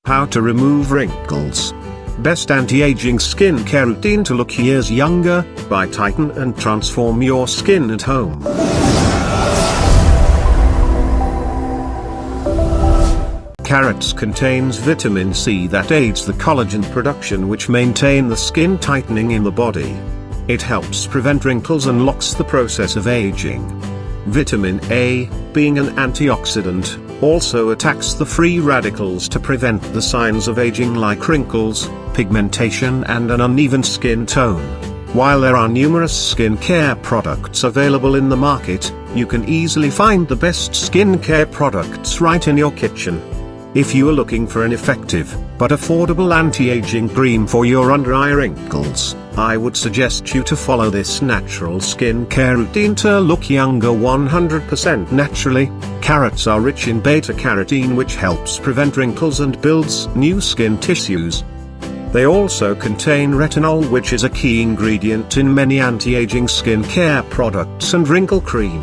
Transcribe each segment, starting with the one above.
How to remove wrinkles. Best anti-aging skincare routine to look years younger, by tighten and transform your skin at home. Carrots contains vitamin C that aids the collagen production which maintain the skin tightening in the body. It helps prevent wrinkles and locks the process of aging. Vitamin A, being an antioxidant, also attacks the free radicals to prevent the signs of aging like wrinkles, pigmentation and an uneven skin tone. While there are numerous skincare products available in the market, you can easily find the best skincare products right in your kitchen. If you are looking for an effective, but affordable anti-aging cream for your under-eye wrinkles, I would suggest you to follow this natural skincare routine to look younger 100% naturally. Carrots are rich in beta-carotene which helps prevent wrinkles and builds new skin tissues. They also contain retinol which is a key ingredient in many anti-aging skincare products and wrinkle cream.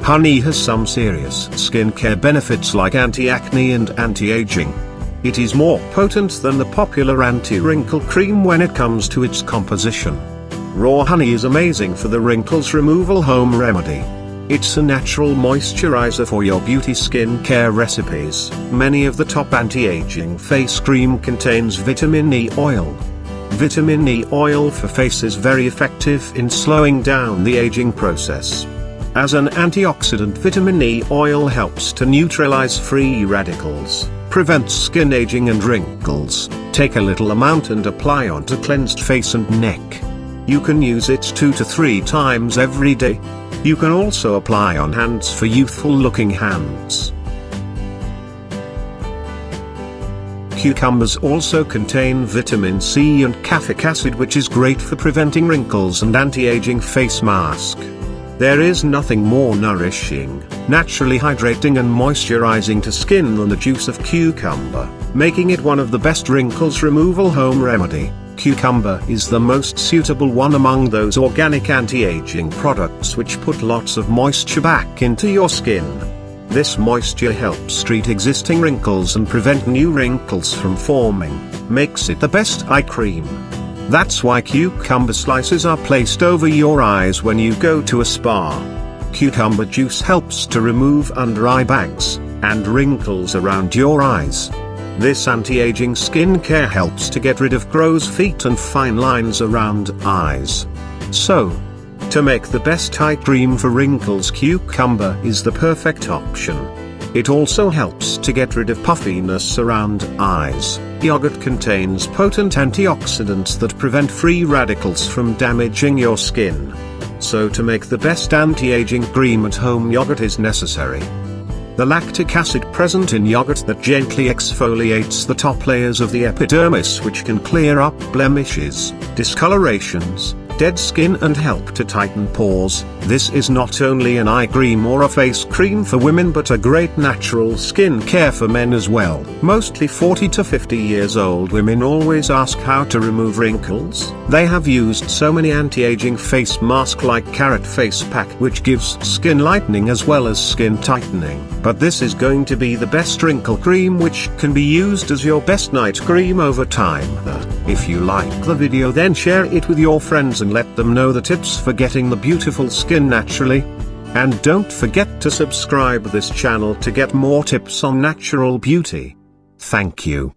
Honey has some serious skincare benefits like anti-acne and anti-aging. It is more potent than the popular anti-wrinkle cream when it comes to its composition. Raw honey is amazing for the wrinkles removal home remedy. It's a natural moisturizer for your beauty skincare recipes. Many of the top anti-aging face cream contains vitamin E oil. Vitamin E oil for face is very effective in slowing down the aging process. As an antioxidant, vitamin E oil helps to neutralize free radicals, prevents skin aging and wrinkles. Take a little amount and apply onto cleansed face and neck. You can use it 2 to 3 times every day. You can also apply on hands for youthful looking hands. Cucumbers also contain vitamin C and caffeic acid which is great for preventing wrinkles and anti-aging face mask. There is nothing more nourishing, naturally hydrating and moisturizing to skin than the juice of cucumber, making it one of the best wrinkles removal home remedy. Cucumber is the most suitable one among those organic anti-aging products which put lots of moisture back into your skin. This moisture helps treat existing wrinkles and prevent new wrinkles from forming, makes it the best eye cream. That's why cucumber slices are placed over your eyes when you go to a spa. Cucumber juice helps to remove under-eye bags and wrinkles around your eyes. This anti-aging skincare helps to get rid of crow's feet and fine lines around eyes. So, to make the best eye cream for wrinkles, cucumber is the perfect option. It also helps to get rid of puffiness around eyes. Yogurt contains potent antioxidants that prevent free radicals from damaging your skin. So to make the best anti-aging cream at home, yogurt is necessary. The lactic acid present in yogurt that gently exfoliates the top layers of the epidermis which can clear up blemishes, discolorations, dead skin and help to tighten pores. This is not only an eye cream or a face cream for women but a great natural skin care for men as well. Mostly 40 to 50 years old women always ask how to remove wrinkles. They have used so many anti-aging face masks like carrot face pack which gives skin lightening as well as skin tightening. But this is going to be the best wrinkle cream which can be used as your best night cream over time. If you like the video then share it with your friends and let them know the tips for getting the beautiful skin naturally. And don't forget to subscribe this channel to get more tips on natural beauty. Thank you.